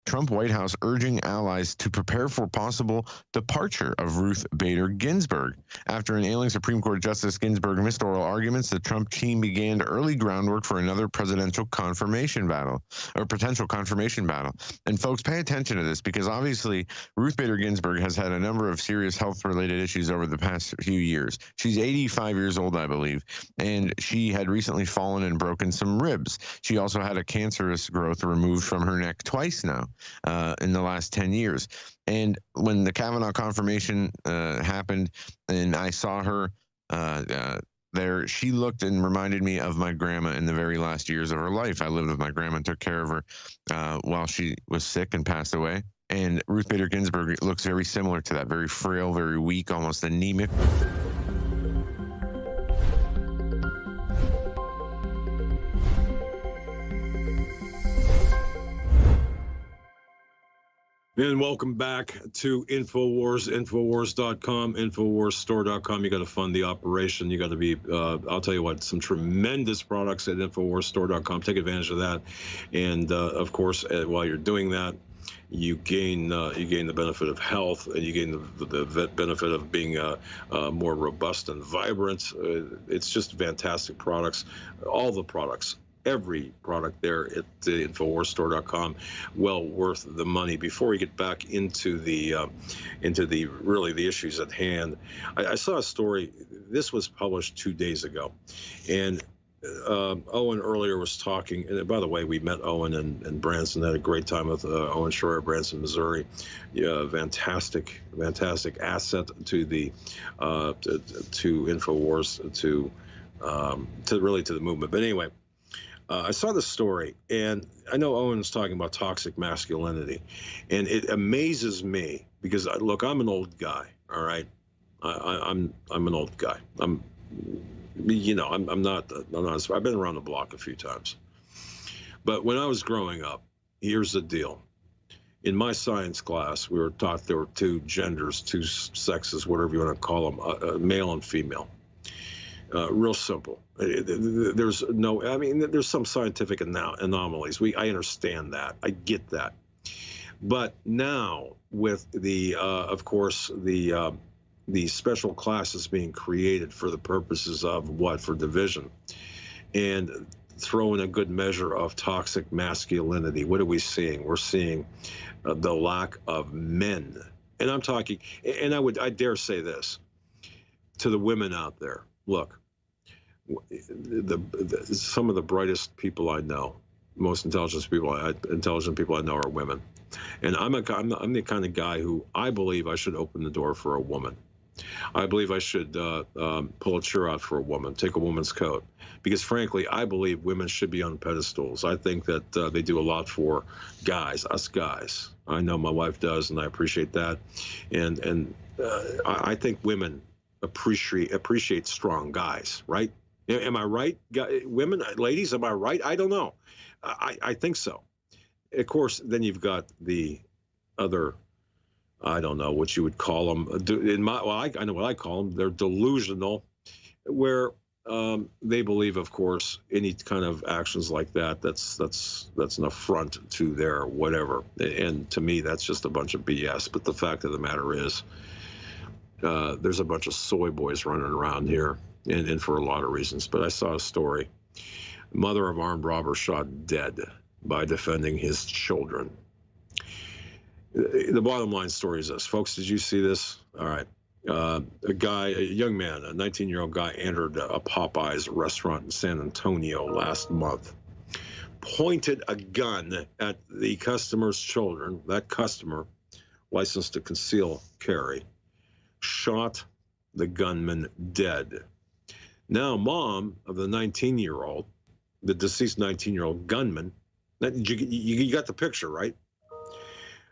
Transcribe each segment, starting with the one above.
Trump White House urging allies to prepare for possible departure of Ruth Bader Ginsburg. After an ailing Supreme Court Justice Ginsburg missed oral arguments, the Trump team began early groundwork for another presidential confirmation battle, or potential confirmation battle. And folks, pay attention to this, because obviously Ruth Bader Ginsburg has had a number of serious health-related issues over the past few years. She's 85 years old, I believe, and she had recently fallen and broken some ribs. She also had a cancerous growth removed from her neck twice now. In the last 10 years. And when the Kavanaugh confirmation happened and I saw her there, she looked and reminded me of my grandma in the very last years of her life. I lived with my grandma and took care of her while she was sick and passed away. And Ruth Bader Ginsburg looks very similar to that, very frail, very weak, almost anemic. And welcome back to InfoWars, Infowars.com, InfoWarsStore.com. You got to fund the operation. You got to be, I'll tell you what, some tremendous products at InfoWarsStore.com. Take advantage of that. And of course, while you're doing that, you gain the benefit of health, and you gain the benefit of being more robust and vibrant. It's just fantastic products. All the products. Every product there at the InfoWarsStore.com, well worth the money. Before we get back into the really the issues at hand, I saw a story. This was published 2 days ago, and Owen earlier was talking. And by the way, we met Owen and Branson. Had a great time with Owen Schroyer, Branson, Missouri. Yeah, fantastic asset to the to InfoWars, to really to the movement. But anyway. I saw the story, and I know Owen was talking about toxic masculinity, and it amazes me because, look, I'm an old guy. All right, I'm an old guy. I'm not. I've been around the block a few times, but when I was growing up, here's the deal. In my science class, we were taught there were two genders, two sexes, whatever you want to call them, male and female. Real simple. There's no, I mean, there's some scientific anomalies. I understand that. I get that. But now with the, of course, the special classes being created for the purposes of what? For division. And throw in a good measure of toxic masculinity. What are we seeing? We're seeing the lack of men. And I'm talking, and I dare say this to the women out there. Look, some of the brightest people I know, most intelligent people I know are women, and I'm the kind of guy who I believe I should open the door for a woman. I believe I should pull a chair out for a woman, take a woman's coat, because frankly, I believe women should be on pedestals. I think that they do a lot for guys, us guys. I know my wife does, and I appreciate that, and I think women appreciate strong guys, right? Am I right? Women, ladies, am I right? I don't know. I think so. Of course, then you've got the other, I don't know what you would call them. I know what I call them. They're delusional, where they believe, of course, any kind of actions like that, that's an affront to their whatever. And to me, that's just a bunch of BS. But the fact of the matter is, there's a bunch of soy boys running around here, and for a lot of reasons. But I saw a story. Mother of armed robber shot dead by defending his children. The bottom line story is this. Folks, did you see this? All right. A young man, a 19-year-old guy, entered a Popeyes restaurant in San Antonio last month, pointed a gun at the customer's children, that customer, licensed to conceal carry, shot the gunman dead. Now, mom of the 19-year-old, the deceased 19-year-old gunman, you got the picture, right?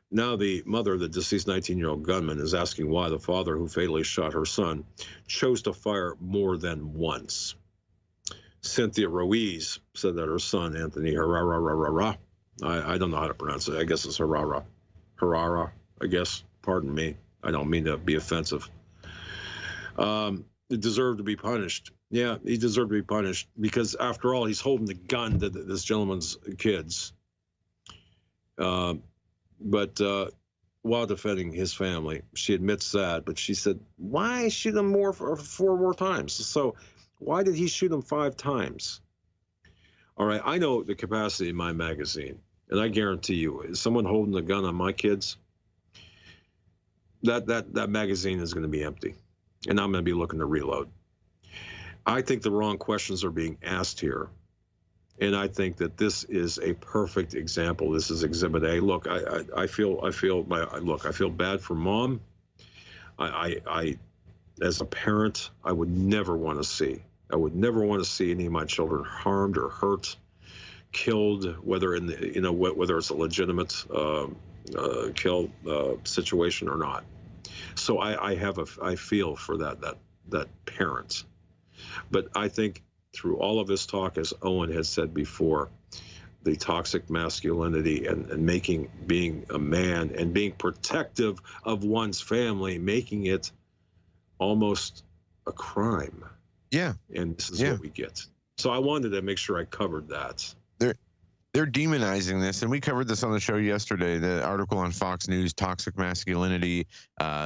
Now the mother of the deceased 19-year-old gunman is asking why the father who fatally shot her son chose to fire more than once. Cynthia Ruiz said that her son, Anthony Herrera, I don't know how to pronounce it. I guess it's Herrera, I guess. Pardon me. I don't mean to be offensive. He deserved to be punished. Yeah, he deserved to be punished because, after all, he's holding the gun to this gentleman's kids. But while defending his family, she admits that. But she said, "Why shoot him four more times?" So, why did he shoot him 5 times? All right, I know the capacity of my magazine, and I guarantee you, is someone holding a gun on my kids, that magazine is going to be empty, and I'm going to be looking to reload. I think the wrong questions are being asked here, and I think that this is a perfect example. This is Exhibit A. Look, I feel bad for Mom. I as a parent, I would never want to see. I would never want to see any of my children harmed or hurt, killed, whether whether it's a legitimate kill situation or not. So I feel for that parent. But I think through all of this talk, as Owen has said before, the toxic masculinity and being a man and being protective of one's family, making it almost a crime. Yeah. And this is what we get. So I wanted to make sure I covered that. They're demonizing this, and we covered this on the show yesterday. The article on Fox News, toxic masculinity,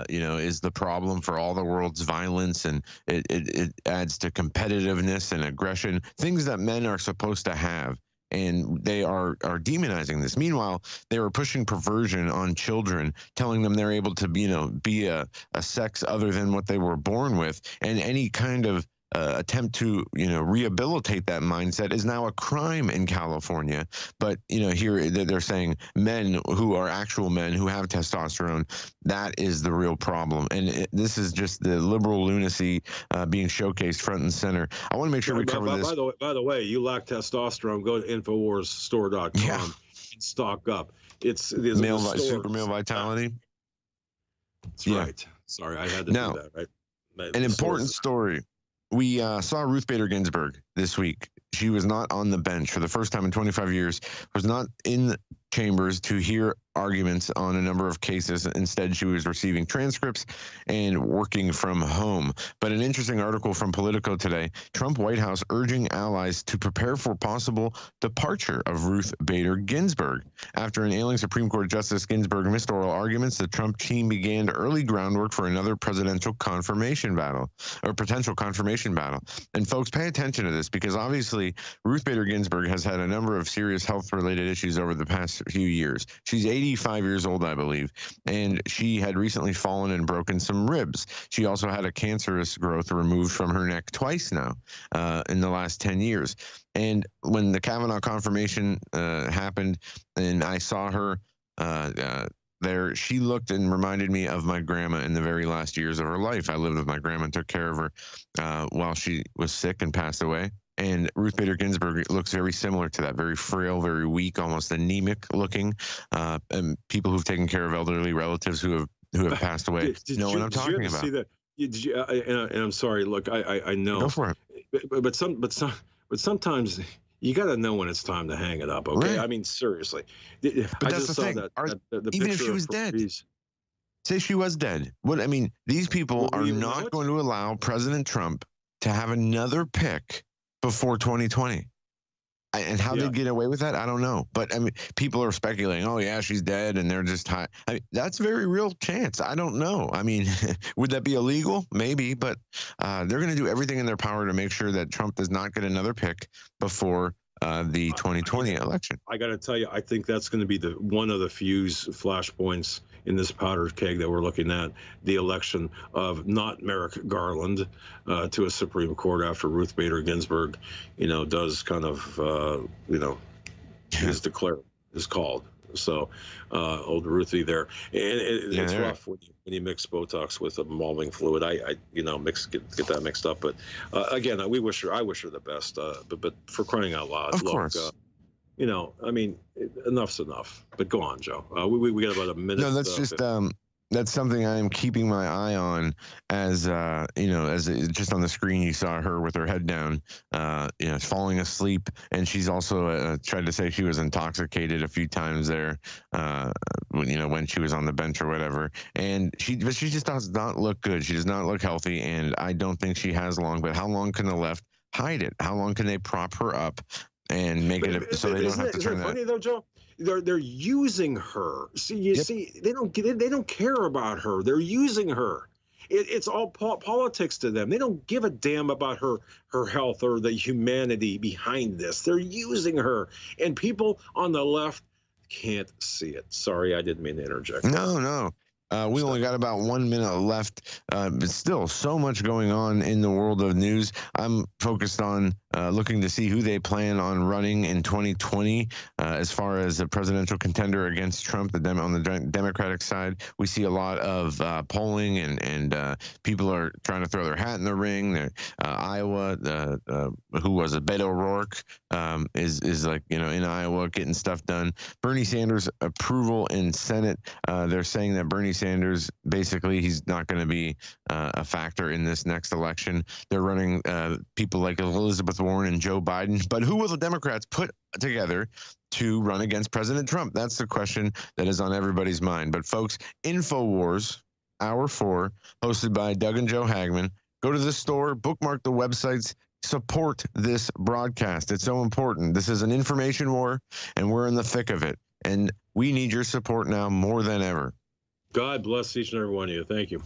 is the problem for all the world's violence, and it adds to competitiveness and aggression, things that men are supposed to have. And they are demonizing this. Meanwhile, they were pushing perversion on children, telling them they're able to be a sex other than what they were born with, and any kind of attempt to rehabilitate that mindset is now a crime in California. But here they're saying men who are actual men who have testosterone, that is the real problem. And this is just the liberal lunacy being showcased front and center. I want to make sure we cover this. By the way, you lack testosterone, go to InfoWarsStore.com and stock up. It's super male vitality. That's right. Sorry, I had to do that. Right. An important story. We saw Ruth Bader Ginsburg this week. She was not on the bench for the first time in 25 years, was not in chambers to hear arguments on a number of cases. Instead, she was receiving transcripts and working from home. But an interesting article from Politico today, Trump White House urging allies to prepare for possible departure of Ruth Bader Ginsburg. After an ailing Supreme Court Justice Ginsburg missed oral arguments, the Trump team began early groundwork for another presidential confirmation battle, or potential confirmation battle. And folks, pay attention to this, because obviously Ruth Bader Ginsburg has had a number of serious health-related issues over the past few years. She's 85 years old, I believe, and she had recently fallen and broken some ribs. She also had a cancerous growth removed from her neck twice now in the last 10 years. And when the Kavanaugh confirmation happened and I saw her there, she looked and reminded me of my grandma in the very last years of her life. I lived with my grandma and took care of her while she was sick and passed away. And Ruth Bader Ginsburg looks very similar to that, very frail, very weak, almost anemic looking. And people who've taken care of elderly relatives who have passed away know what I'm talking about. See that? Did you? And I'm sorry. Look, I know. Go for it. But sometimes you got to know when it's time to hang it up. Okay, right. I mean, seriously. But that's the thing. Even if she was dead. Say she was dead. These people are not going to allow President Trump to have another pick before 2020. And how they get away with that, I don't know. But people are speculating, oh yeah, she's dead, and they're just high. That's a very real chance. I don't know. Would that be illegal? Maybe, but they're going to do everything in their power to make sure that Trump does not get another pick before the 2020 election. I got to tell you, I think that's going to be one of the few flashpoints in this powder keg that we're looking at, the election of not Merrick Garland to a Supreme Court after Ruth Bader Ginsburg, does kind of, is called. So old Ruthie there. And it's rough when you mix Botox with embalming fluid. I get that mixed up. But again, I wish her the best. But for crying out loud, of course. Enough's enough. But go on, Joe. We got about a minute. No, that's just that's something I am keeping my eye on. As just on the screen, you saw her with her head down, falling asleep, and she's also tried to say she was intoxicated a few times there, when she was on the bench or whatever. And she just does not look good. She does not look healthy, and I don't think she has long. But how long can the left hide it? How long can they prop her up and make it so they don't have to turn that? Funny though, Joe. They're using her. See, they don't care about her. They're using her. It's all politics to them. They don't give a damn about her health or the humanity behind this. They're using her, and people on the left can't see it. Sorry, I didn't mean to interject. No. We only got about 1 minute left, but still so much going on in the world of news. I'm focused on looking to see who they plan on running in 2020 as far as a presidential contender against Trump. On the Democratic side, we see a lot of polling and people are trying to throw their hat in the ring. Iowa, who was it? Beto O'Rourke is like, in Iowa getting stuff done. Bernie Sanders approval in Senate. They're saying that Bernie Sanders, basically, he's not going to be a factor in this next election. They're running people like Elizabeth Warren and Joe Biden. But who will the Democrats put together to run against President Trump? That's the question that is on everybody's mind. But folks, InfoWars, Hour 4, hosted by Doug and Joe Hagman. Go to the store, bookmark the websites, support this broadcast. It's so important. This is an information war, and we're in the thick of it. And we need your support now more than ever. God bless each and every one of you. Thank you.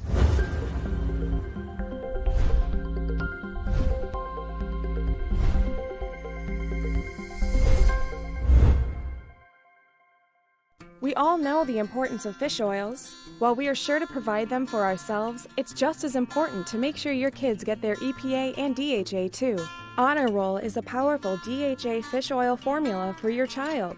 We all know the importance of fish oils. While we are sure to provide them for ourselves, it's just as important to make sure your kids get their EPA and DHA too. Honor Roll is a powerful DHA fish oil formula for your child.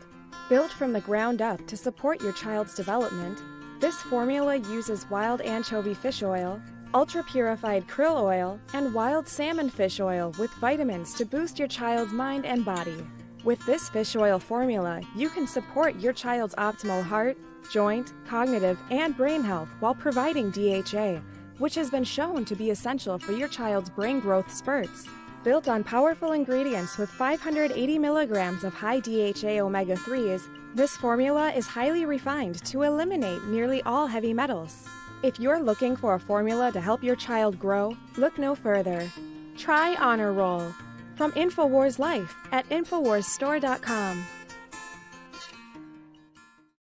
Built from the ground up to support your child's development, this formula uses wild anchovy fish oil, ultra-purified krill oil, and wild salmon fish oil with vitamins to boost your child's mind and body. With this fish oil formula, you can support your child's optimal heart, joint, cognitive, and brain health while providing DHA, which has been shown to be essential for your child's brain growth spurts. Built on powerful ingredients with 580 milligrams of high DHA omega-3s, this formula is highly refined to eliminate nearly all heavy metals. If you're looking for a formula to help your child grow, look no further. Try Honor Roll from InfoWars Life at InfoWarsStore.com.